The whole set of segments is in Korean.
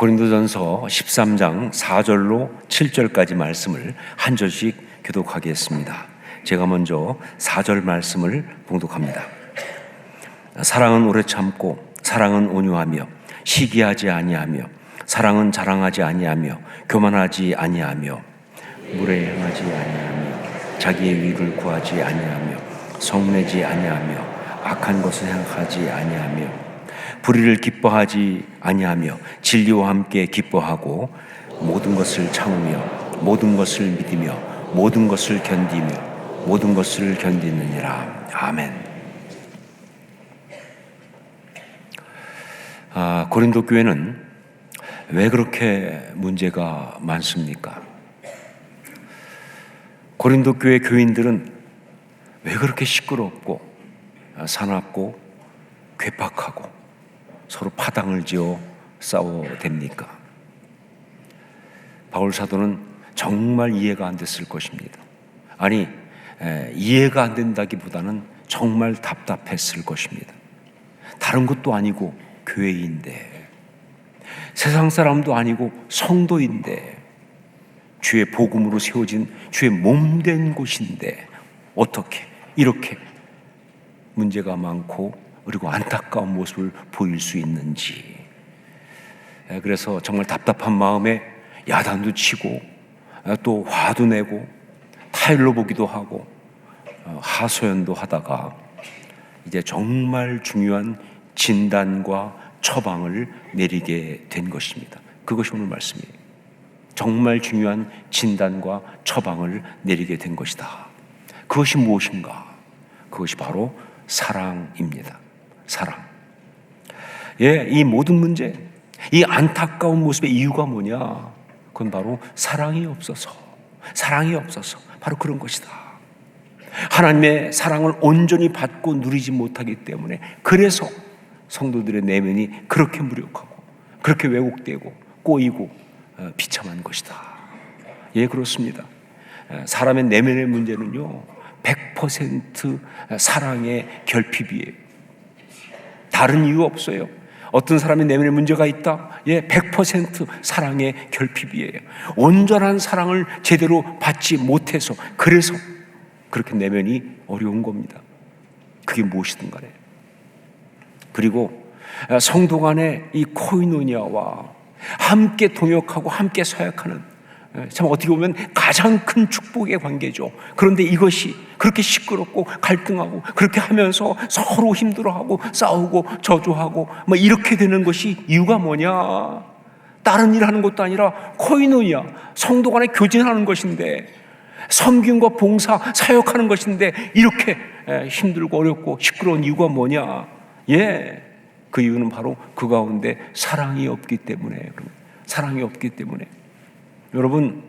고린도전서 13장 4절로 7절까지 말씀을 한 절씩 교독하겠습니다. 제가 먼저 4절 말씀을 봉독합니다. 사랑은 오래 참고, 사랑은 온유하며, 시기하지 아니하며, 사랑은 자랑하지 아니하며, 교만하지 아니하며, 물에 행하지 아니하며, 자기의 위를 구하지 아니하며, 성내지 아니하며, 악한 것을 생각하지 아니하며, 불의를 기뻐하지 아니하며, 진리와 함께 기뻐하고, 모든 것을 참으며, 모든 것을 믿으며, 모든 것을 견디며, 모든 것을 견디느니라. 아멘. 고린도 교회는 왜 그렇게 문제가 많습니까? 고린도 교회 교인들은 왜 그렇게 시끄럽고 사납고 괴팍하고 서로 파당을 지어 싸워댑니까? 바울 사도는 정말 이해가 안 됐을 것입니다. 아니, 이해가 안 된다기보다는 정말 답답했을 것입니다. 다른 것도 아니고 교회인데, 세상 사람도 아니고 성도인데, 주의 복음으로 세워진 주의 몸된 곳인데 어떻게 이렇게 문제가 많고 그리고 안타까운 모습을 보일 수 있는지. 그래서 정말 답답한 마음에 야단도 치고 또 화도 내고 타일로 보기도 하고 하소연도 하다가 이제 정말 중요한 진단과 처방을 내리게 된 것입니다. 그것이 오늘 말씀이에요. 정말 중요한 진단과 처방을 내리게 된 것이다. 그것이 무엇인가? 그것이 바로 사랑입니다. 사랑. 이 모든 문제, 이 안타까운 모습의 이유가 뭐냐? 그건 바로 사랑이 없어서 바로 그런 것이다. 하나님의 사랑을 온전히 받고 누리지 못하기 때문에, 그래서 성도들의 내면이 그렇게 무력하고 그렇게 왜곡되고 꼬이고 비참한 것이다. 그렇습니다. 사람의 내면의 문제는요 100% 사랑의 결핍이에요. 다른 이유 없어요. 어떤 사람의 내면에 문제가 있다? 100% 사랑의 결핍이에요. 온전한 사랑을 제대로 받지 못해서, 그래서 그렇게 내면이 어려운 겁니다. 그게 무엇이든 간에. 그리고 성도 간의 이 코이노니아와 함께 동역하고 함께 사역하는, 참 어떻게 보면 가장 큰 축복의 관계죠. 그런데 이것이 그렇게 시끄럽고 갈등하고 그렇게 하면서 서로 힘들어하고 싸우고 저주하고 이렇게 되는 것이 이유가 뭐냐? 다른 일 하는 것도 아니라 코이노니아, 성도 간에 교진하는 것인데, 섬김과 봉사, 사역하는 것인데 이렇게 힘들고 어렵고 시끄러운 이유가 뭐냐? 그 이유는 바로 그 가운데 사랑이 없기 때문에. 사랑이 없기 때문에. 여러분,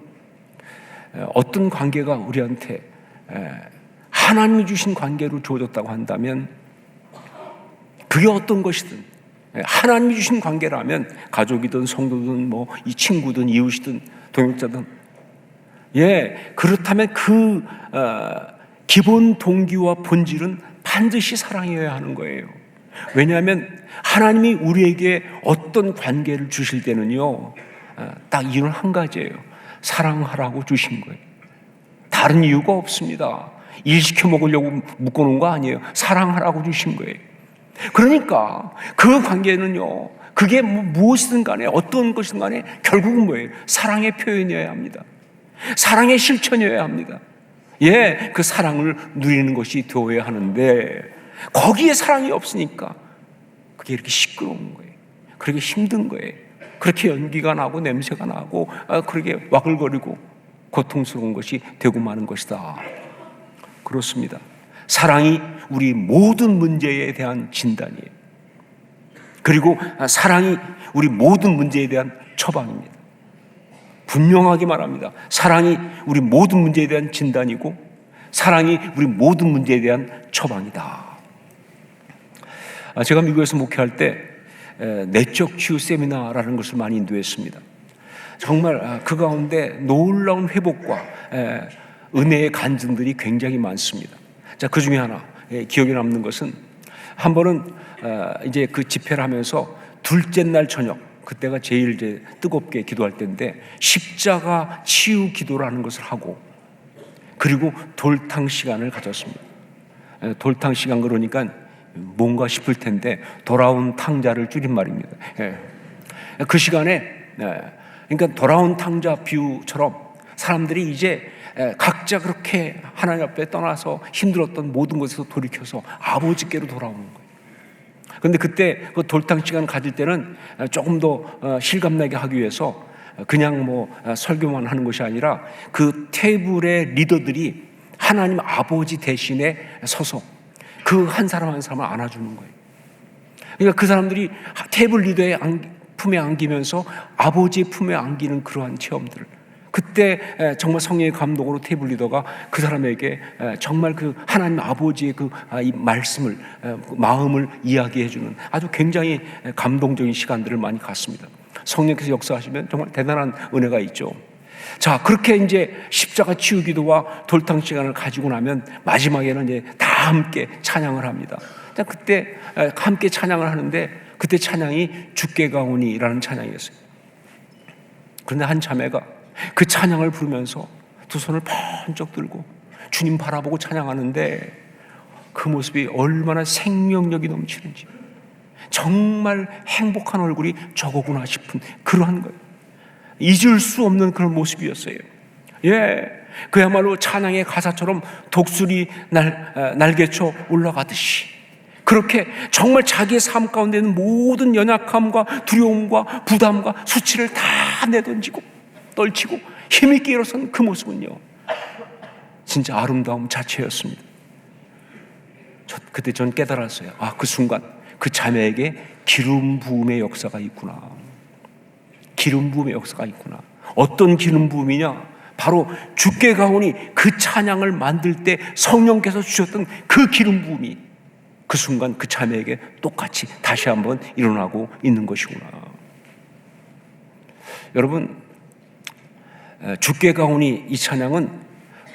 어떤 관계가 우리한테 하나님이 주신 관계로 주어졌다고 한다면, 그게 어떤 것이든 하나님이 주신 관계라면, 가족이든 성도든 이 친구든 이웃이든 동역자든, 그렇다면 그 기본 동기와 본질은 반드시 사랑이어야 하는 거예요. 왜냐하면 하나님이 우리에게 어떤 관계를 주실 때는요 딱 이유는 한 가지예요. 사랑하라고 주신 거예요. 다른 이유가 없습니다. 일 시켜 먹으려고 묶어놓은 거 아니에요. 사랑하라고 주신 거예요. 그러니까 그 관계는요, 그게 무엇이든 간에 어떤 것이든 간에 결국은 뭐예요? 사랑의 표현이어야 합니다. 사랑의 실천이어야 합니다. 그 사랑을 누리는 것이 되어야 하는데, 거기에 사랑이 없으니까 그게 이렇게 시끄러운 거예요. 그렇게 힘든 거예요. 그렇게 연기가 나고 냄새가 나고 그렇게 와글거리고 고통스러운 것이 되고 마는 것이다. 그렇습니다. 사랑이 우리 모든 문제에 대한 진단이에요. 그리고 사랑이 우리 모든 문제에 대한 처방입니다. 분명하게 말합니다. 사랑이 우리 모든 문제에 대한 진단이고, 사랑이 우리 모든 문제에 대한 처방이다. 제가 미국에서 목회할 때 내적 치유 세미나라는 것을 많이 인도했습니다. 정말 그 가운데 놀라운 회복과 은혜의 간증들이 굉장히 많습니다. 자, 그 중에 하나 기억에 남는 것은, 한 번은 이제 그 집회를 하면서 둘째 날 저녁 그때가 제일 이제 뜨겁게 기도할 때인데 십자가 치유 기도라는 것을 하고 그리고 돌탕 시간을 가졌습니다. 돌탕 시간 그러니까 뭔가 싶을 텐데 돌아온 탕자를 줄임말입니다. 그 시간에 그러니까 돌아온 탕자 비유처럼 사람들이 이제 각자 그렇게 하나님 앞에 떠나서 힘들었던 모든 것에서 돌이켜서 아버지께로 돌아오는 거예요. 그런데 그때 그 돌탕 시간 가질 때는 조금 더 실감나게 하기 위해서 그냥 뭐 설교만 하는 것이 아니라 그 테이블의 리더들이 하나님 아버지 대신에 서서 그 한 사람 한 사람을 안아주는 거예요. 그러니까 그 사람들이 테이블 리더의 품에 안기면서 아버지의 품에 안기는 그러한 체험들을 그때 정말 성령의 감동으로 테이블 리더가 그 사람에게 정말 그 하나님 아버지의 이 말씀을 마음을 이야기해주는 아주 굉장히 감동적인 시간들을 많이 갖습니다. 성령께서 역사하시면 정말 대단한 은혜가 있죠. 자, 그렇게 이제 십자가 치유 기도와 돌탕 시간을 가지고 나면 마지막에는 이제 다 함께 찬양을 합니다. 자, 그때 함께 찬양을 하는데 그때 찬양이 주께 가오니라는 찬양이었어요. 그런데 한 자매가 그 찬양을 부르면서 두 손을 번쩍 들고 주님 바라보고 찬양하는데 그 모습이 얼마나 생명력이 넘치는지 정말 행복한 얼굴이 저거구나 싶은 그러한 거예요. 잊을 수 없는 그런 모습이었어요. 그야말로 찬양의 가사처럼 독수리 날개쳐 올라가듯이 그렇게 정말 자기의 삶 가운데 있는 모든 연약함과 두려움과 부담과 수치를 다 내던지고 떨치고 힘있게 일어선 그 모습은요 진짜 아름다움 자체였습니다. 그때 전 깨달았어요. 그 순간 그 자매에게 기름 부음의 역사가 있구나. 기름 부음의 역사가 있구나. 어떤 기름 부음이냐? 바로 주께 가오니 그 찬양을 만들 때 성령께서 주셨던 그 기름 부음이 그 순간 그 자매에게 똑같이 다시 한번 일어나고 있는 것이구나. 여러분, 주께 가오니 이 찬양은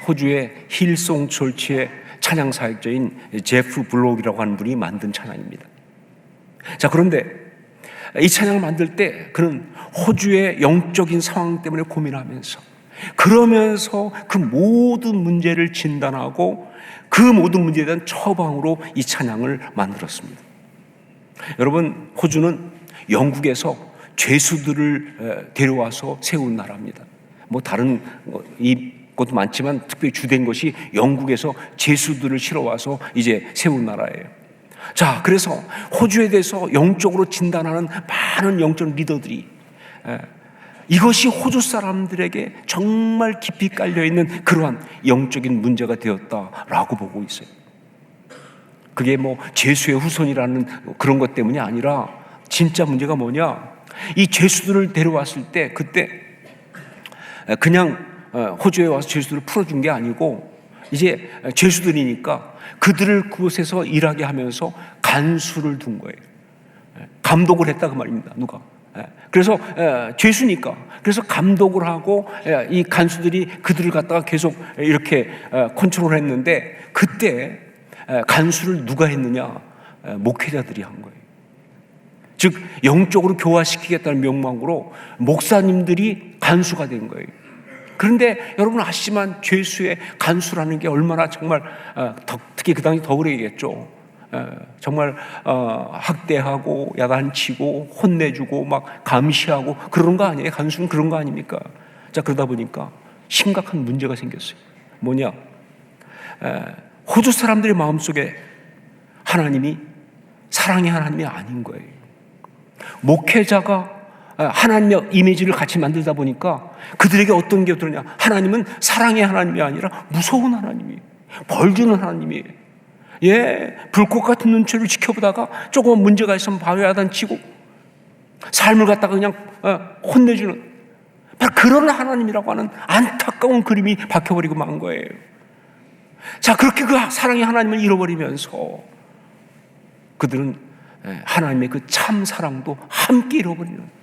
호주의 힐송 철치의 찬양 사역자인 제프 블록이라고 하는 분이 만든 찬양입니다. 자, 그런데 이 찬양을 만들 때 그는 호주의 영적인 상황 때문에 고민하면서 그러면서 그 모든 문제를 진단하고 그 모든 문제에 대한 처방으로 이 찬양을 만들었습니다. 여러분, 호주는 영국에서 죄수들을 데려와서 세운 나라입니다. 뭐 다른 것도 많지만 특별히 주된 것이 영국에서 죄수들을 실어와서 이제 세운 나라예요. 자, 그래서 호주에 대해서 영적으로 진단하는 많은 영적 리더들이 이것이 호주 사람들에게 정말 깊이 깔려있는 그러한 영적인 문제가 되었다라고 보고 있어요. 그게 뭐 죄수의 후손이라는 그런 것 때문이 아니라 진짜 문제가 뭐냐, 이 죄수들을 데려왔을 때 그때 그냥 호주에 와서 죄수들을 풀어준 게 아니고 이제 죄수들이니까 그들을 그곳에서 일하게 하면서 간수를 둔 거예요. 감독을 했다 그 말입니다. 누가? 그래서 죄수니까 그래서 감독을 하고 이 간수들이 그들을 갖다가 계속 이렇게 컨트롤했는데 그때 간수를 누가 했느냐? 목회자들이 한 거예요. 즉 영적으로 교화시키겠다는 명목으로 목사님들이 간수가 된 거예요. 그런데 여러분 아시지만 죄수의 간수라는 게 얼마나 정말 특히 그 당시 더 그러겠죠. 정말 학대하고 야단치고 혼내주고 막 감시하고 그런 거 아니에요? 간수는 그런 거 아닙니까? 자, 그러다 보니까 심각한 문제가 생겼어요. 뭐냐? 호주 사람들의 마음속에 하나님이 사랑의 하나님이 아닌 거예요. 목회자가 하나님의 이미지를 같이 만들다 보니까 그들에게 어떤 게 들었냐? 하나님은 사랑의 하나님이 아니라 무서운 하나님이에요. 벌 주는 하나님이에요. 불꽃 같은 눈초리를 지켜보다가 조금 문제가 있으면 바위에 야단치고 삶을 갖다가 그냥 혼내주는 바로 그런 하나님이라고 하는 안타까운 그림이 박혀버리고 만 거예요. 자, 그렇게 그 사랑의 하나님을 잃어버리면서 그들은 하나님의 그 참 사랑도 함께 잃어버리는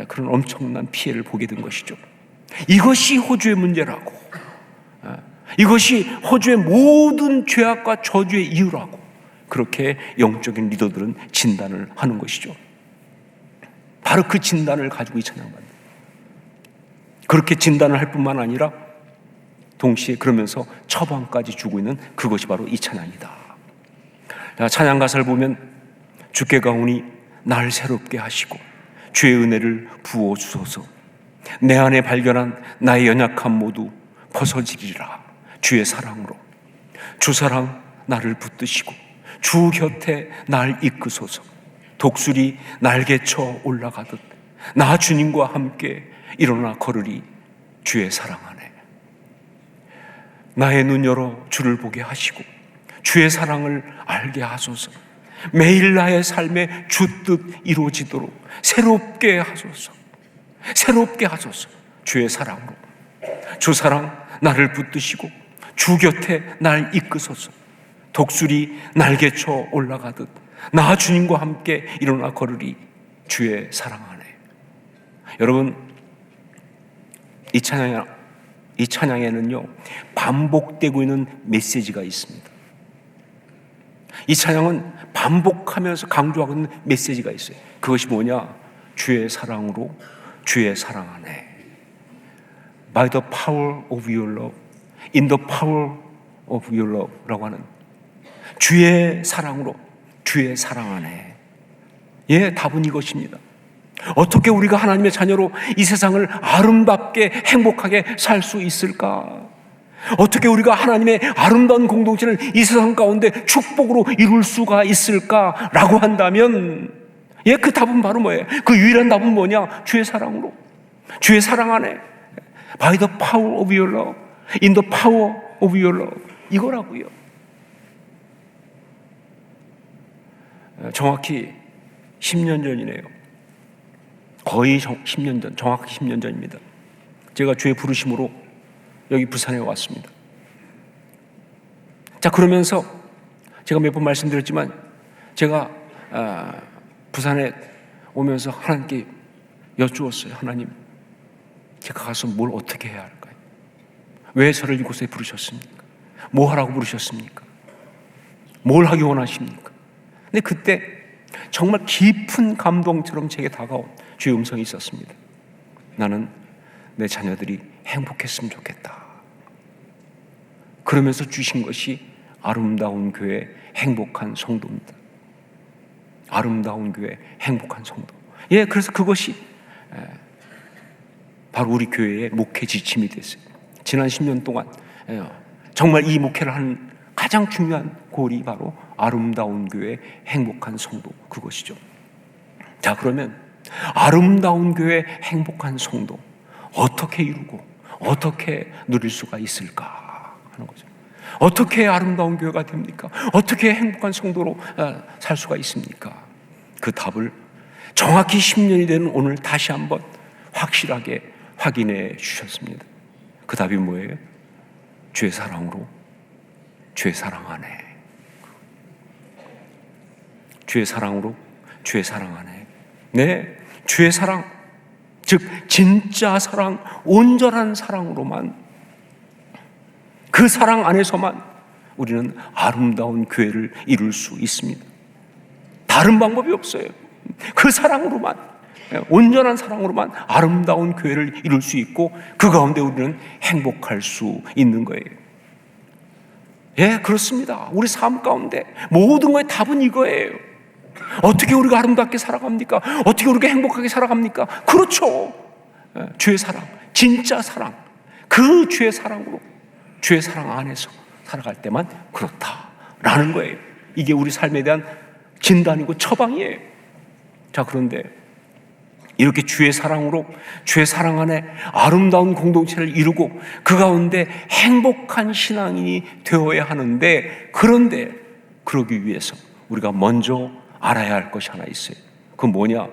그런 엄청난 피해를 보게 된 것이죠. 이것이 호주의 문제라고, 이것이 호주의 모든 죄악과 저주의 이유라고 그렇게 영적인 리더들은 진단을 하는 것이죠. 바로 그 진단을 가지고 이 찬양받는, 그렇게 진단을 할 뿐만 아니라 동시에 그러면서 처방까지 주고 있는 그것이 바로 이 찬양이다. 찬양 가사를 보면 주께 가오니 날 새롭게 하시고 주의 은혜를 부어 주소서. 내 안에 발견한 나의 연약함 모두 벗어지리라. 주의 사랑으로 주 사랑 나를 붙드시고 주 곁에 날 이끄소서. 독수리 날개쳐 올라가듯 나 주님과 함께 일어나 걸으리. 주의 사랑 안에 나의 눈 열어 주를 보게 하시고 주의 사랑을 알게 하소서. 매일 나의 삶에 주 뜻 이루어지도록 새롭게 하소서. 새롭게 하소서. 주의 사랑으로 주 사랑 나를 붙드시고 주 곁에 날 이끄소서. 독수리 날개쳐 올라가듯 나 주님과 함께 일어나 걸으리. 주의 사랑 안에. 여러분, 이 찬양에는요 반복되고 있는 메시지가 있습니다. 이 찬양은 반복하면서 강조하고 있는 메시지가 있어요. 그것이 뭐냐? 주의 사랑으로 주의 사랑 안에. By the power of your love, in the power of your love 라고 하는 주의 사랑으로 주의 사랑 안에. 예, 답은 이것입니다. 어떻게 우리가 하나님의 자녀로 이 세상을 아름답게 행복하게 살 수 있을까? 어떻게 우리가 하나님의 아름다운 공동체를 이 세상 가운데 축복으로 이룰 수가 있을까라고 한다면, 예, 그 답은 바로 뭐예요? 그 유일한 답은 뭐냐? 주의 사랑으로 주의 사랑 안에. By the power of your love, in the power of your love. 이거라고요. 정확히 10년 전이네요. 거의 10년 전, 정확히 10년 전입니다. 제가 주의 부르심으로 여기 부산에 왔습니다. 자, 그러면서 제가 몇 번 말씀드렸지만 제가 부산에 오면서 하나님께 여쭈었어요. 하나님, 제가 가서 뭘 어떻게 해야 할까요? 왜 저를 이곳에 부르셨습니까? 뭐 하라고 부르셨습니까? 뭘 하기 원하십니까? 근데 그때 정말 깊은 감동처럼 제게 다가온 주의 음성이 있었습니다. 나는 내 자녀들이 행복했으면 좋겠다. 그러면서 주신 것이 아름다운 교회 행복한 성도입니다. 아름다운 교회 행복한 성도. 예, 그래서 그것이 바로 우리 교회의 목회 지침이 됐어요. 지난 10년 동안 정말 이 목회를 하는 가장 중요한 골이 바로 아름다운 교회 행복한 성도, 그것이죠. 자, 그러면 아름다운 교회 행복한 성도 어떻게 이루고 어떻게 누릴 수가 있을까 하는 거죠. 어떻게 아름다운 교회가 됩니까? 어떻게 행복한 성도로 살 수가 있습니까? 그 답을 정확히 10년이 되는 오늘 다시 한번 확실하게 확인해 주셨습니다. 그 답이 뭐예요? 주의 사랑으로 주의 사랑 안에. 주의 사랑으로 주의 사랑 안에. 네, 주의 사랑, 즉 진짜 사랑, 온전한 사랑으로만, 그 사랑 안에서만 우리는 아름다운 교회를 이룰 수 있습니다. 다른 방법이 없어요. 그 사랑으로만, 온전한 사랑으로만 아름다운 교회를 이룰 수 있고 그 가운데 우리는 행복할 수 있는 거예요. 예, 그렇습니다. 우리 삶 가운데 모든 거의 답은 이거예요. 어떻게 우리가 아름답게 살아갑니까? 어떻게 우리가 행복하게 살아갑니까? 그렇죠. 주의 사랑, 진짜 사랑, 그 주의 사랑으로 주의 사랑 안에서 살아갈 때만 그렇다라는 거예요. 이게 우리 삶에 대한 진단이고 처방이에요. 자, 그런데 이렇게 주의 사랑으로 주의 사랑 안에 아름다운 공동체를 이루고 그 가운데 행복한 신앙인이 되어야 하는데, 그런데 그러기 위해서 우리가 먼저 알아야 할 것이 하나 있어요. 그건 뭐냐?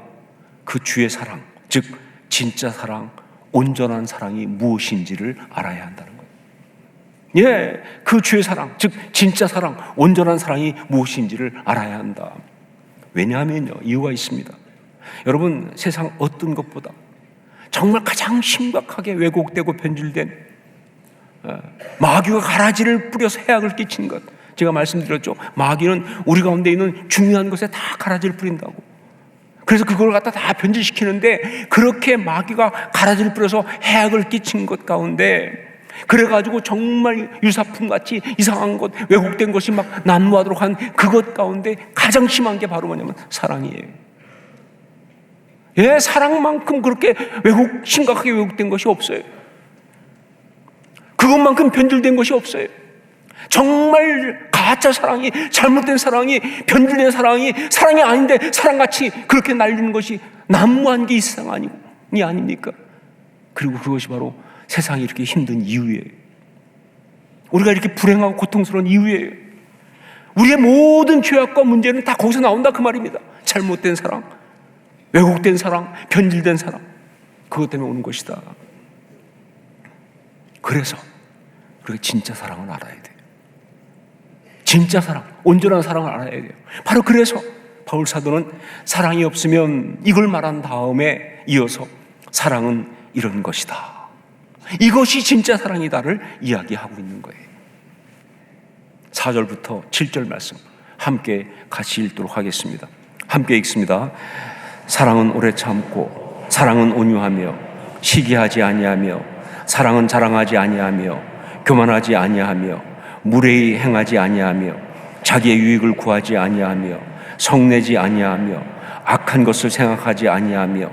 그 주의 사랑, 즉 진짜 사랑, 온전한 사랑이 무엇인지를 알아야 한다는 거예요. 예, 그 주의 사랑, 즉 진짜 사랑, 온전한 사랑이 무엇인지를 알아야 한다. 왜냐하면요, 이유가 있습니다. 여러분, 세상 어떤 것보다 정말 가장 심각하게 왜곡되고 변질된 마귀가 가라지를 뿌려서 해악을 끼치는 것, 제가 말씀드렸죠. 마귀는 우리 가운데 있는 중요한 것에 다 가라지를 뿌린다고. 그래서 그걸 갖다 다 변질시키는데 그렇게 마귀가 가라지를 뿌려서 해악을 끼친 것 가운데 그래가지고 정말 유사품같이 이상한 것, 왜곡된 것이 막 난무하도록 한 그것 가운데 가장 심한 게 바로 뭐냐면 사랑이에요. 예, 사랑만큼 그렇게 심각하게 왜곡된 것이 없어요. 그것만큼 변질된 것이 없어요. 정말 가짜 사랑이, 잘못된 사랑이, 변질된 사랑이 아닌데 사랑같이 그렇게 날리는 것이 난무한 게 이 세상 아닙니까? 그리고 그것이 바로 세상이 이렇게 힘든 이유예요. 우리가 이렇게 불행하고 고통스러운 이유예요. 우리의 모든 죄악과 문제는 다 거기서 나온다 그 말입니다. 잘못된 사랑, 왜곡된 사랑, 변질된 사랑, 그것 때문에 오는 것이다. 그래서 우리가 진짜 사랑을 알아야 돼요. 진짜 사랑, 온전한 사랑을 알아야 돼요. 바로 그래서 바울 사도는 사랑이 없으면 이걸 말한 다음에 이어서 사랑은 이런 것이다, 이것이 진짜 사랑이다를 이야기하고 있는 거예요. 4절부터 7절 말씀 함께 같이 읽도록 하겠습니다. 함께 읽습니다. 사랑은 오래 참고, 사랑은 온유하며 시기하지 아니하며, 사랑은 자랑하지 아니하며 교만하지 아니하며 무례히 행하지 아니하며 자기의 유익을 구하지 아니하며 성내지 아니하며 악한 것을 생각하지 아니하며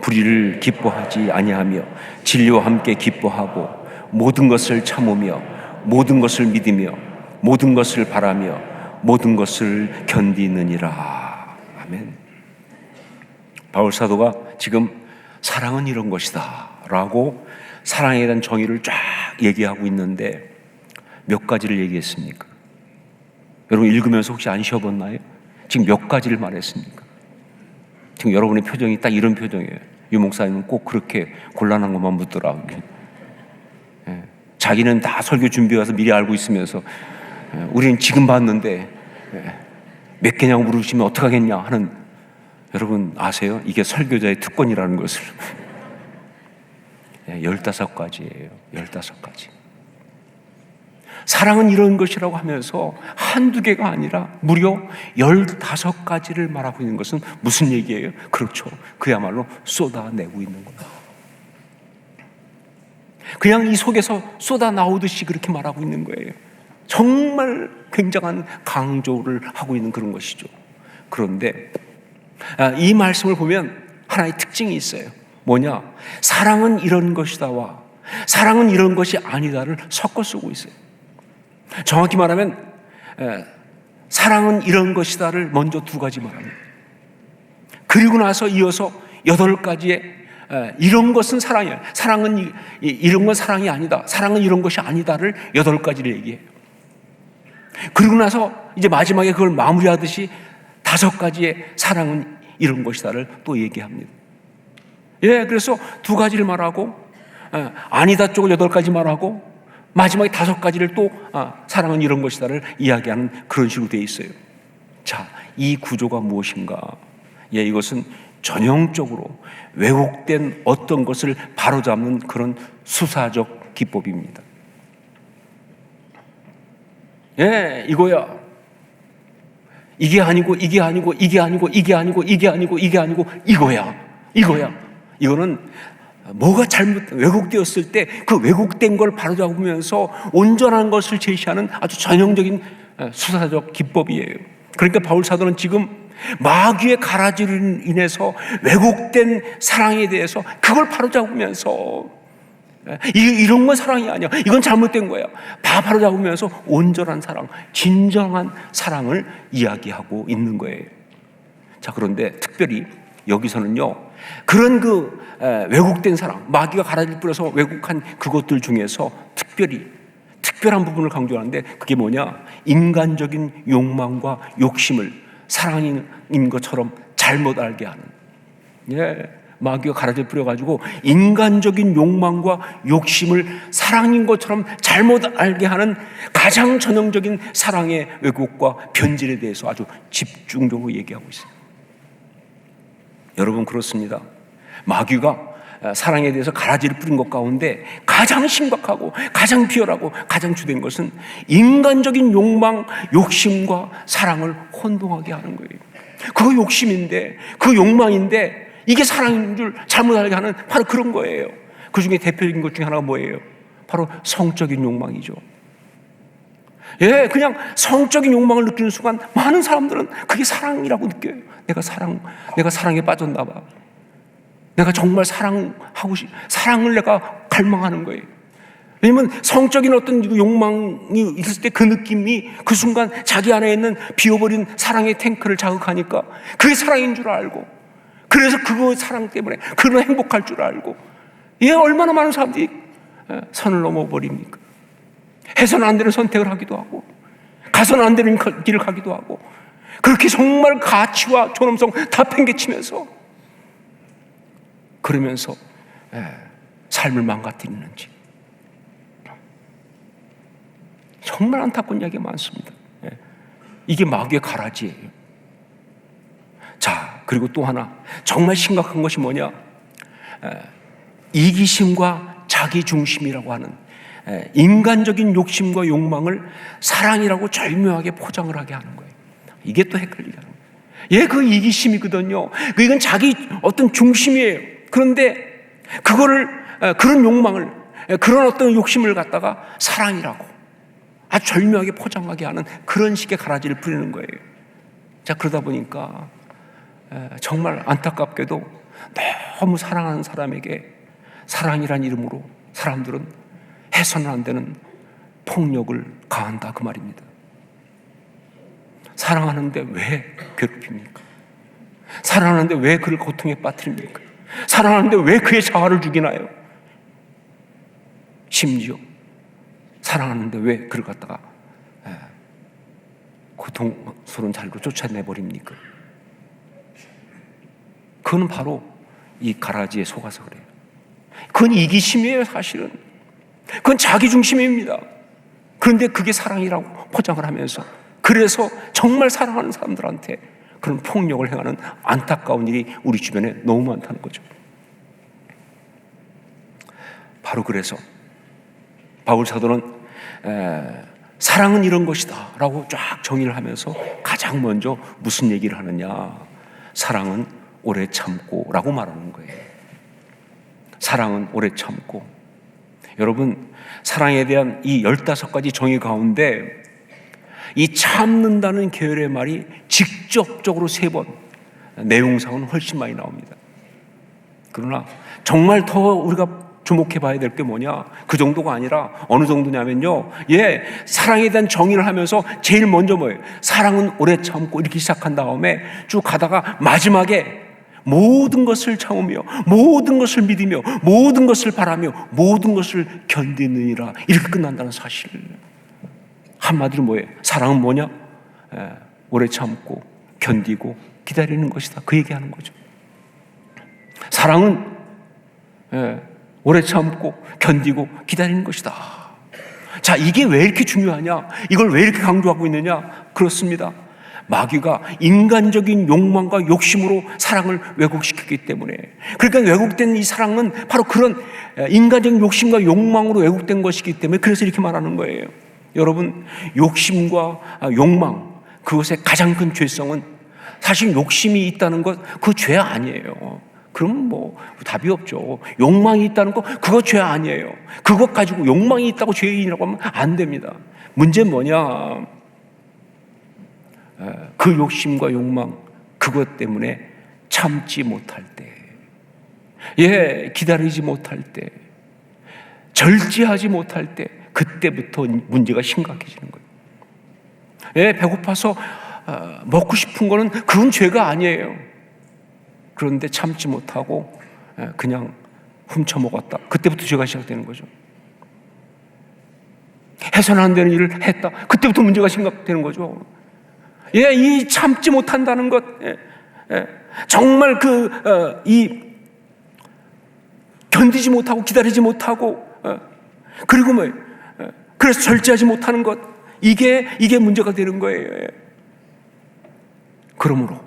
불의를 기뻐하지 아니하며 진리와 함께 기뻐하고 모든 것을 참으며 모든 것을 믿으며 모든 것을 바라며 모든 것을 견디느니라. 아멘. 바울 사도가 지금 사랑은 이런 것이다 라고 사랑에 대한 정의를 쫙 얘기하고 있는데 몇 가지를 얘기했습니까? 여러분 읽으면서 혹시 안 쉬어봤나요? 지금 몇 가지를 말했습니까? 지금 여러분의 표정이 딱 이런 표정이에요. 유 목사님은 꼭 그렇게 곤란한 것만 묻더라. 예. 자기는 다 설교 준비해 와서 미리 알고 있으면서 우리는 지금 봤는데 몇 개냐고 물으시면 어떡하겠냐 하는, 여러분 아세요? 이게 설교자의 특권이라는 것을. 15가지예요. 15가지. 사랑은 이런 것이라고 하면서 한두 개가 아니라 무려 15가지를 말하고 있는 것은 무슨 얘기예요? 그렇죠. 그야말로 쏟아내고 있는 거예요. 그냥 이 속에서 쏟아나오듯이 그렇게 말하고 있는 거예요. 정말 굉장한 강조를 하고 있는 그런 것이죠. 그런데 이 말씀을 보면 하나의 특징이 있어요. 뭐냐? 사랑은 이런 것이다와 사랑은 이런 것이 아니다를 섞어 쓰고 있어요. 정확히 말하면 사랑은 이런 것이다를 먼저 2가지 말합니다. 그리고 나서 이어서 8가지의 이런 것은 사랑이야, 사랑은 이런 건 사랑이 아니다, 사랑은 이런 것이 아니다를 8가지를 얘기해요. 그리고 나서 이제 마지막에 그걸 마무리하듯이 5가지의 사랑은 이런 것이다를 또 얘기합니다. 예, 그래서 2가지를 말하고 아니다 쪽을 8가지 말하고 마지막에 5가지를 또 사랑은 이런 것이다를 이야기하는 그런 식으로 되어 있어요. 자, 이 구조가 무엇인가? 예, 이것은 전형적으로 왜곡된 어떤 것을 바로잡는 그런 수사적 기법입니다. 예, 이거야. 이게 아니고 이게 아니고 이게 아니고 이게 아니고 이게 아니고 이게 아니고 이거야. 이거는 뭐가 왜곡되었을 때 그 왜곡된 걸 바로잡으면서 온전한 것을 제시하는 아주 전형적인 수사적 기법이에요. 그러니까 바울 사도는 지금 마귀의 가라지로 인해서 왜곡된 사랑에 대해서 그걸 바로잡으면서 이런 건 사랑이 아니야, 이건 잘못된 거야, 다 바로잡으면서 온전한 사랑, 진정한 사랑을 이야기하고 있는 거예요. 자, 그런데 특별히 여기서는요, 그런 왜곡된 사랑, 마귀가 가라지를 뿌려서 왜곡한 그것들 중에서 특별한 부분을 강조하는데 그게 뭐냐? 인간적인 욕망과 욕심을 사랑인 것처럼 잘못 알게 하는. 예, 마귀가 가라지를 뿌려가지고 인간적인 욕망과 욕심을 사랑인 것처럼 잘못 알게 하는 가장 전형적인 사랑의 왜곡과 변질에 대해서 아주 집중적으로 얘기하고 있어요. 여러분, 그렇습니다. 마귀가 사랑에 대해서 가라지를 뿌린 것 가운데 가장 심각하고 가장 비열하고 가장 주된 것은 인간적인 욕망, 욕심과 사랑을 혼동하게 하는 거예요. 그거 욕심인데, 그 욕망인데, 이게 사랑인 줄 잘못 알게 하는 바로 그런 거예요. 그 중에 대표적인 것 중에 하나가 뭐예요? 바로 성적인 욕망이죠. 예, 그냥 성적인 욕망을 느끼는 순간 많은 사람들은 그게 사랑이라고 느껴요. 내가 사랑에 빠졌나 봐. 내가 정말 사랑을 내가 갈망하는 거예요. 왜냐면 성적인 어떤 욕망이 있을 때 그 느낌이 그 순간 자기 안에 있는 비워버린 사랑의 탱크를 자극하니까 그게 사랑인 줄 알고, 그래서 그거 사랑 때문에 그런 행복할 줄 알고, 예, 얼마나 많은 사람들이 선을 넘어버립니까? 해서는 안 되는 선택을 하기도 하고, 가서는 안 되는 길을 가기도 하고, 그렇게 정말 가치와 존엄성 다 팽개치면서 그러면서 삶을 망가뜨리는지 정말 안타까운 이야기가 많습니다. 이게 마귀의 가라지예요. 자, 그리고 또 하나 정말 심각한 것이 뭐냐? 이기심과 자기중심이라고 하는 인간적인 욕심과 욕망을 사랑이라고 절묘하게 포장을 하게 하는 거예요. 이게 또 헷갈리게 하는 거예요. 예, 그 이기심이거든요. 이건 자기 어떤 중심이에요. 그런데 그거를, 그런 욕망을, 그런 어떤 욕심을 갖다가 사랑이라고 아주 절묘하게 포장하게 하는 그런 식의 가라지를 부리는 거예요. 자, 그러다 보니까 정말 안타깝게도 너무 사랑하는 사람에게 사랑이란 이름으로 사람들은 해서는 안 되는 폭력을 가한다, 그 말입니다. 사랑하는데 왜 괴롭힙니까? 사랑하는데 왜 그를 고통에 빠뜨립니까? 사랑하는데 왜 그의 자아를 죽이나요? 심지어 사랑하는데 왜 그를 갖다가 고통스러운 자리로 쫓아내버립니까? 그건 바로 이 가라지에 속아서 그래요. 그건 이기심이에요, 사실은. 그건 자기중심입니다. 그런데 그게 사랑이라고 포장을 하면서, 그래서 정말 사랑하는 사람들한테 그런 폭력을 행하는 안타까운 일이 우리 주변에 너무 많다는 거죠. 바로 그래서 바울 사도는 사랑은 이런 것이다 라고 쫙 정의를 하면서 가장 먼저 무슨 얘기를 하느냐? 사랑은 오래 참고 라고 말하는 거예요. 사랑은 오래 참고. 여러분, 사랑에 대한 이 15가지 정의 가운데 이 참는다는 계열의 말이 직접적으로 3번, 내용상은 훨씬 많이 나옵니다. 그러나 정말 더 우리가 주목해 봐야 될 게 뭐냐? 그 정도가 아니라 어느 정도냐면요, 예, 사랑에 대한 정의를 하면서 제일 먼저 뭐예요? 사랑은 오래 참고 이렇게 시작한 다음에 쭉 가다가 마지막에 모든 것을 참으며 모든 것을 믿으며 모든 것을 바라며 모든 것을 견디느니라, 이렇게 끝난다는 사실. 한마디로 뭐예요? 사랑은 뭐냐? 오래 참고 견디고 기다리는 것이다, 그 얘기하는 거죠. 사랑은 오래 참고 견디고 기다리는 것이다. 자, 이게 왜 이렇게 중요하냐? 이걸 왜 이렇게 강조하고 있느냐? 그렇습니다. 마귀가 인간적인 욕망과 욕심으로 사랑을 왜곡시켰기 때문에, 그러니까 왜곡된 이 사랑은 바로 그런 인간적인 욕심과 욕망으로 왜곡된 것이기 때문에 그래서 이렇게 말하는 거예요. 여러분, 욕심과 욕망, 그것의 가장 큰 죄성은 사실 욕심이 있다는 것, 그 죄 아니에요. 그럼 뭐 답이 없죠. 욕망이 있다는 거, 그거 죄 아니에요. 그것 가지고 욕망이 있다고 죄인이라고 하면 안 됩니다. 문제는 뭐냐? 그 욕심과 욕망, 그것 때문에 참지 못할 때, 예, 기다리지 못할 때, 절제하지 못할 때, 그때부터 문제가 심각해지는 거예요. 예, 배고파서 먹고 싶은 거는 그건 죄가 아니에요. 그런데 참지 못하고 그냥 훔쳐먹었다, 그때부터 죄가 시작되는 거죠. 해서는 안 되는 일을 했다, 그때부터 문제가 심각되는 거죠. 예, 이 참지 못한다는 것, 정말 이 견디지 못하고 기다리지 못하고, 그리고 그래서 절제하지 못하는 것, 이게 문제가 되는 거예요. 그러므로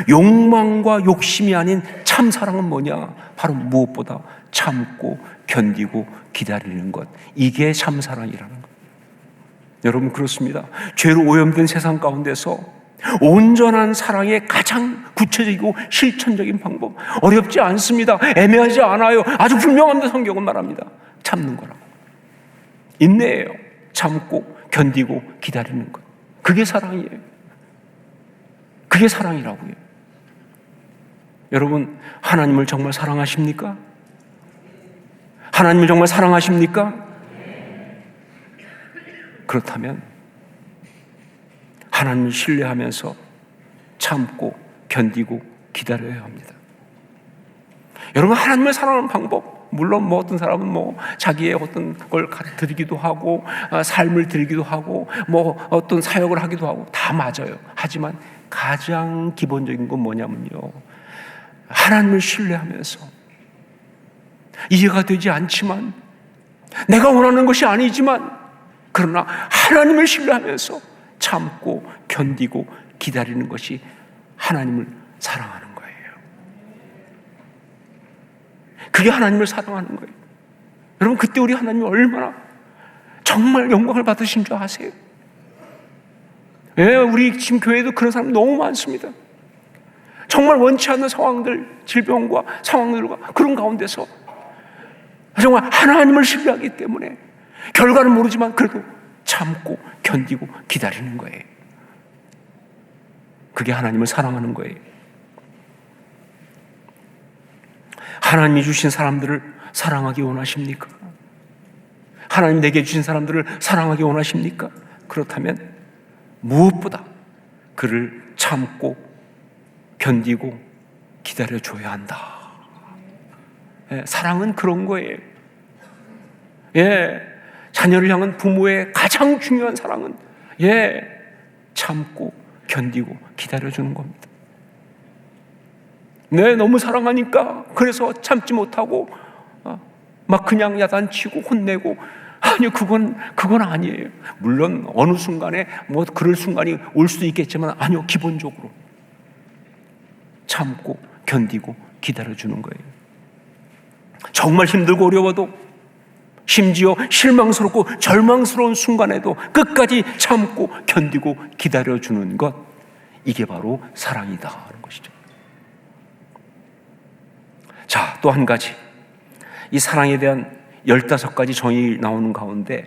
욕망과 욕심이 아닌 참 사랑은 뭐냐? 바로 무엇보다 참고 견디고 기다리는 것, 이게 참 사랑이라는 것. 여러분, 그렇습니다. 죄로 오염된 세상 가운데서 온전한 사랑의 가장 구체적이고 실천적인 방법, 어렵지 않습니다. 애매하지 않아요. 아주 분명합니다. 성경은 말합니다. 참는 거라고. 인내예요. 참고 견디고 기다리는 것. 그게 사랑이에요. 그게 사랑이라고요. 여러분, 하나님을 정말 사랑하십니까? 하나님을 정말 사랑하십니까? 그렇다면 하나님을 신뢰하면서 참고 견디고 기다려야 합니다. 여러분, 하나님을 사랑하는 방법, 물론 어떤 사람은 자기의 어떤 걸 드리기도 하고 삶을 드리기도 하고 어떤 사역을 하기도 하고 다 맞아요. 하지만 가장 기본적인 건 뭐냐면요, 하나님을 신뢰하면서 이해가 되지 않지만, 내가 원하는 것이 아니지만, 그러나 하나님을 신뢰하면서 참고 견디고 기다리는 것이 하나님을 사랑하는 거예요. 그게 하나님을 사랑하는 거예요. 여러분, 그때 우리 하나님이 얼마나 정말 영광을 받으신 줄 아세요? 예, 우리 지금 교회에도 그런 사람 너무 많습니다. 정말 원치 않는 상황들, 질병과 상황들과 그런 가운데서 정말 하나님을 신뢰하기 때문에 결과는 모르지만 그래도 참고 견디고 기다리는 거예요. 그게 하나님을 사랑하는 거예요. 하나님이 주신 사람들을 사랑하기 원하십니까? 하나님 내게 주신 사람들을 사랑하기 원하십니까? 그렇다면 무엇보다 그를 참고 견디고 기다려줘야 한다. 예, 사랑은 그런 거예요. 예, 자녀를 향한 부모의 가장 중요한 사랑은 참고 견디고 기다려주는 겁니다. 네, 너무 사랑하니까 그래서 참지 못하고 막 그냥 야단치고 혼내고, 아니요, 그건 아니에요. 물론 어느 순간에 그럴 순간이 올 수도 있겠지만, 아니요, 기본적으로 참고 견디고 기다려주는 거예요. 정말 힘들고 어려워도, 심지어 실망스럽고 절망스러운 순간에도 끝까지 참고 견디고 기다려주는 것, 이게 바로 사랑이다 하는 것이죠. 자, 또 한 가지, 이 사랑에 대한 15가지 정의 나오는 가운데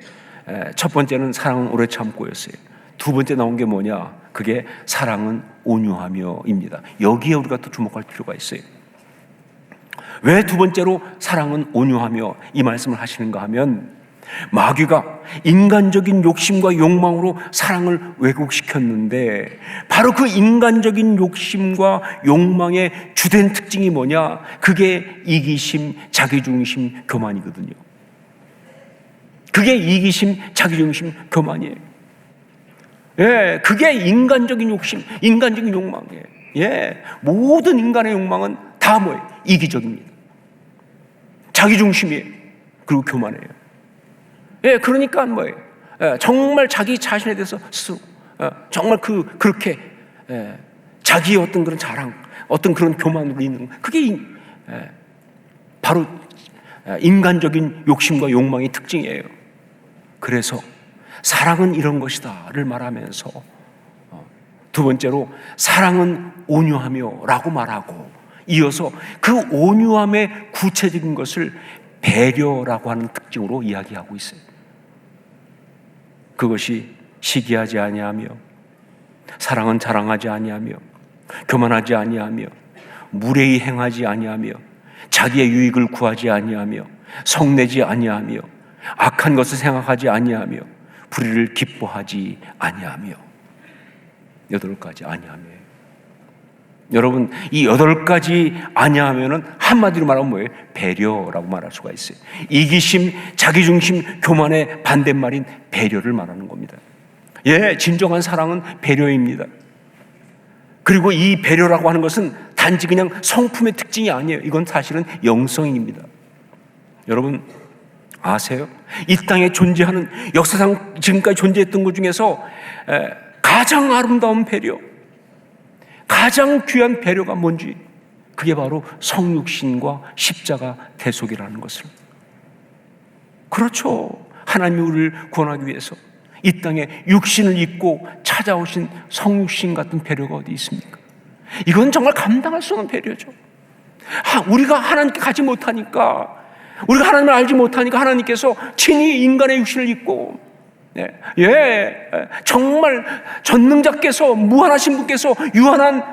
첫 번째는 사랑은 오래 참고였어요. 두 번째 나온 게 뭐냐? 그게 사랑은 온유하며입니다. 여기에 우리가 또 주목할 필요가 있어요. 왜 두 번째로 사랑은 온유하며 이 말씀을 하시는가 하면, 마귀가 인간적인 욕심과 욕망으로 사랑을 왜곡시켰는데, 바로 그 인간적인 욕심과 욕망의 주된 특징이 뭐냐? 그게 이기심, 자기중심, 교만이거든요. 그게 이기심, 자기중심, 교만이에요. 예, 그게 인간적인 욕심, 인간적인 욕망이에요. 예, 모든 인간의 욕망은 다 뭐예요? 이기적입니다. 자기중심이에요. 그리고 교만이에요. 예, 그러니까 뭐예요? 예, 정말 자기 자신에 대해서 스스로 정말 그렇게 자기의 어떤 그런 자랑, 어떤 그런 교만으로 있는, 그게 바로 인간적인 욕심과 욕망의 특징이에요. 그래서 사랑은 이런 것이다를 말하면서 두 번째로 사랑은 온유하며 라고 말하고, 이어서 그 온유함의 구체적인 것을 배려라고 하는 특징으로 이야기하고 있어요. 그것이 시기하지 아니하며, 사랑은 자랑하지 아니하며, 교만하지 아니하며, 무례히 행하지 아니하며, 자기의 유익을 구하지 아니하며, 성내지 아니하며, 악한 것을 생각하지 아니하며, 불의를 기뻐하지 아니하며. 8가지 아니하며. 여러분, 이 8가지 아니하면은 한마디로 말하면 뭐예요? 배려라고 말할 수가 있어요. 이기심, 자기중심, 교만의 반대말인 배려를 말하는 겁니다. 예, 진정한 사랑은 배려입니다. 그리고 이 배려라고 하는 것은 단지 그냥 성품의 특징이 아니에요. 이건 사실은 영성입니다. 여러분 아세요? 이 땅에 존재하는, 역사상 지금까지 존재했던 것 중에서 가장 아름다운 배려, 가장 귀한 배려가 뭔지, 그게 바로 성육신과 십자가 대속이라는 것을. 그렇죠. 하나님이 우리를 구원하기 위해서 이 땅에 육신을 입고 찾아오신 성육신 같은 배려가 어디 있습니까? 이건 정말 감당할 수 없는 배려죠. 우리가 하나님께 가지 못하니까, 우리가 하나님을 알지 못하니까 하나님께서 친히 인간의 육신을 입고, 정말 전능자께서, 무한하신 분께서 유한한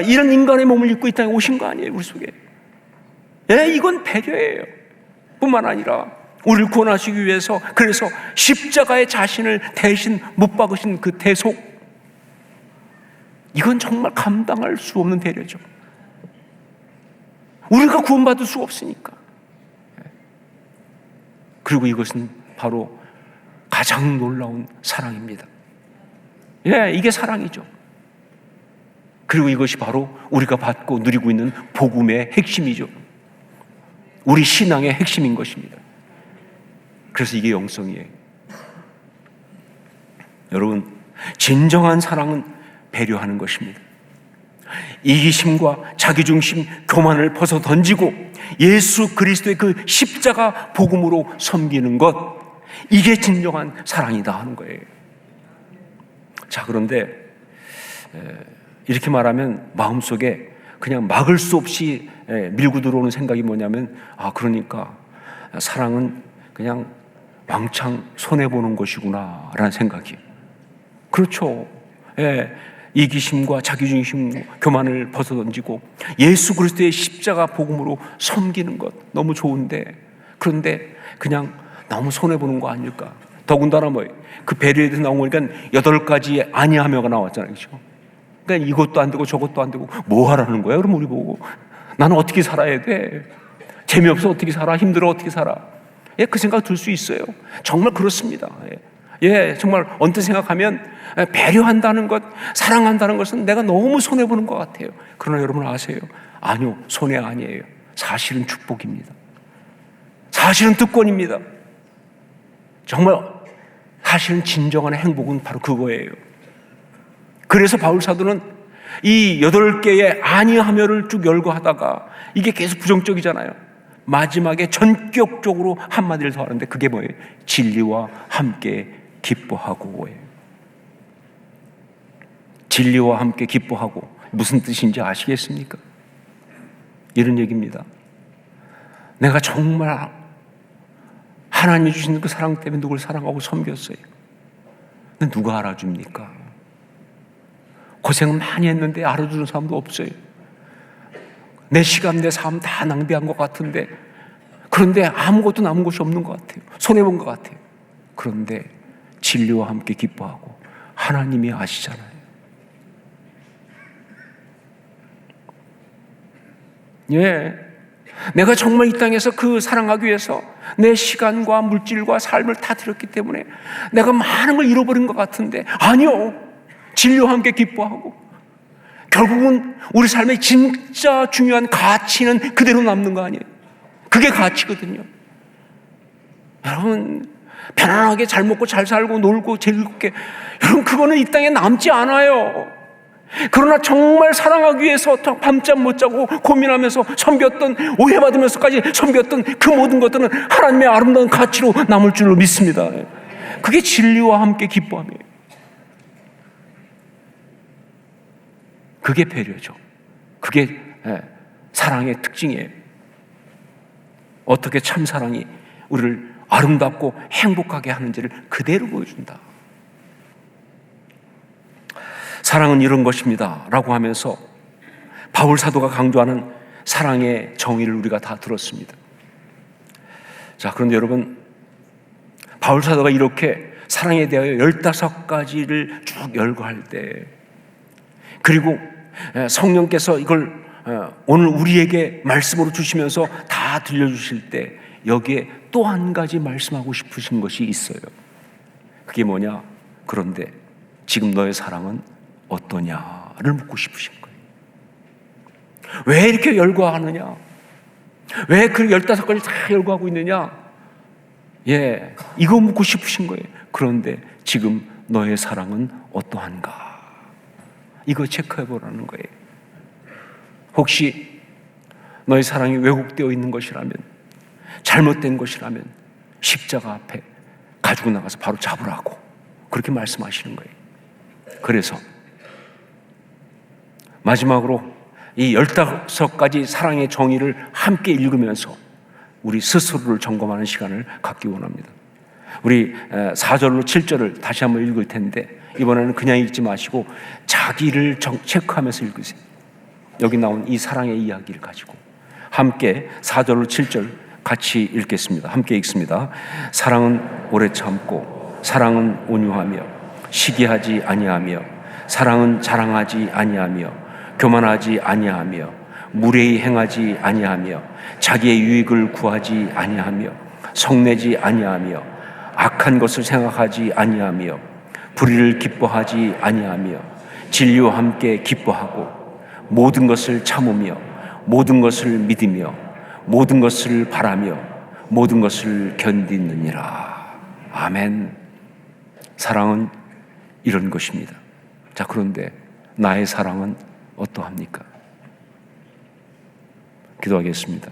이런 인간의 몸을 입고 이 땅에 오신 거 아니에요, 우리 속에. 이건 배려예요. 뿐만 아니라 우리를 구원하시기 위해서, 그래서 십자가에 자신을 대신 못 박으신 그 대속, 이건 정말 감당할 수 없는 배려죠. 우리가 구원받을 수 없으니까. 그리고 이것은 바로 가장 놀라운 사랑입니다. 이게 사랑이죠. 그리고 이것이 바로 우리가 받고 누리고 있는 복음의 핵심이죠. 우리 신앙의 핵심인 것입니다. 그래서 이게 영성이에요. 여러분, 진정한 사랑은 배려하는 것입니다. 이기심과 자기중심, 교만을 벗어 던지고 예수 그리스도의 그 십자가 복음으로 섬기는 것, 이게 진정한 사랑이다 하는 거예요. 자, 그런데 이렇게 말하면 마음속에 그냥 막을 수 없이 밀고 들어오는 생각이 뭐냐면, 그러니까 사랑은 그냥 왕창 손해보는 것이구나 라는 생각이에요. 그렇죠. 이기심과 자기중심, 교만을 벗어던지고 예수 그리스도의 십자가 복음으로 섬기는 것 너무 좋은데, 그런데 그냥 너무 손해보는 거 아닐까. 더군다나 그 배려에서 나온 거니까 8가지 아니하며가 나왔잖아요. 그렇죠? 그러니까 이것도 안 되고 저것도 안 되고 뭐 하라는 거야? 그럼 우리 보고 나는 어떻게 살아야 돼? 재미없어 어떻게 살아? 힘들어 어떻게 살아? 그 생각 들 수 있어요. 정말 그렇습니다. 정말 언뜻 생각하면 배려한다는 것, 사랑한다는 것은 내가 너무 손해보는 것 같아요. 그러나 여러분 아세요? 아니요, 손해 아니에요. 사실은 축복입니다. 사실은 특권입니다. 정말 사실은 진정한 행복은 바로 그거예요. 그래서 바울 사도는 이 8개의 아니하며를 쭉 열거하다가 이게 계속 부정적이잖아요. 마지막에 전격적으로 한마디를 더 하는데 그게 뭐예요? 진리와 함께 기뻐하고. 진리와 함께 기뻐하고 무슨 뜻인지 아시겠습니까? 이런 얘기입니다. 내가 정말 하나님이 주시는 그 사랑 때문에 누굴 사랑하고 섬겼어요. 근데 누가 알아줍니까? 고생 많이 했는데 알아주는 사람도 없어요. 내 시간, 내 삶 다 낭비한 것 같은데, 그런데 아무것도 남은 것이 없는 것 같아요. 손해본 것 같아요. 그런데 진리와 함께 기뻐하고 하나님이 아시잖아요. 내가 정말 이 땅에서 그 사랑하기 위해서 내 시간과 물질과 삶을 다 드렸기 때문에 내가 많은 걸 잃어버린 것 같은데, 아니요, 진리와 함께 기뻐하고 결국은 우리 삶의 진짜 중요한 가치는 그대로 남는 거 아니에요? 그게 가치거든요. 여러분, 편안하게 잘 먹고 잘 살고 놀고 즐겁게, 여러분 그거는 이 땅에 남지 않아요. 그러나 정말 사랑하기 위해서 밤잠 못 자고 고민하면서 섬겼던, 오해받으면서까지 섬겼던 그 모든 것들은 하나님의 아름다운 가치로 남을 줄로 믿습니다. 그게 진리와 함께 기뻐함이에요. 그게 배려죠. 그게 사랑의 특징이에요. 어떻게 참 사랑이 우리를 아름답고 행복하게 하는지를 그대로 보여준다. 사랑은 이런 것입니다 라고 하면서 바울 사도가 강조하는 사랑의 정의를 우리가 다 들었습니다. 자, 그런데 여러분, 바울 사도가 이렇게 사랑에 대하여 15가지를 쭉 열거할 때, 그리고 성령께서 이걸 오늘 우리에게 말씀으로 주시면서 다 들려주실 때 여기에 또 한 가지 말씀하고 싶으신 것이 있어요. 그게 뭐냐? 그런데 지금 너의 사랑은 어떠냐를 묻고 싶으신 거예요. 왜 이렇게 열거하느냐? 왜 그 15가지 다 열거하고 있느냐? 이거 묻고 싶으신 거예요. 그런데 지금 너의 사랑은 어떠한가? 이거 체크해보라는 거예요. 혹시 너의 사랑이 왜곡되어 있는 것이라면, 잘못된 것이라면 십자가 앞에 가지고 나가서 바로 잡으라고 그렇게 말씀하시는 거예요. 그래서 마지막으로 이 15가지 사랑의 정의를 함께 읽으면서 우리 스스로를 점검하는 시간을 갖기 원합니다. 우리 4절로 7절을 다시 한번 읽을 텐데 이번에는 그냥 읽지 마시고 자기를 체크하면서 읽으세요. 여기 나온 이 사랑의 이야기를 가지고 함께 4절로 7절 같이 읽겠습니다. 함께 읽습니다. 사랑은 오래 참고 사랑은 온유하며 시기하지 아니하며 사랑은 자랑하지 아니하며 교만하지 아니하며 무례히 행하지 아니하며 자기의 유익을 구하지 아니하며 성내지 아니하며 악한 것을 생각하지 아니하며 불의를 기뻐하지 아니하며 진리와 함께 기뻐하고 모든 것을 참으며 모든 것을 믿으며 모든 것을 바라며 모든 것을 견디느니라. 아멘. 사랑은 이런 것입니다. 자, 그런데 나의 사랑은 어떠합니까? 기도하겠습니다.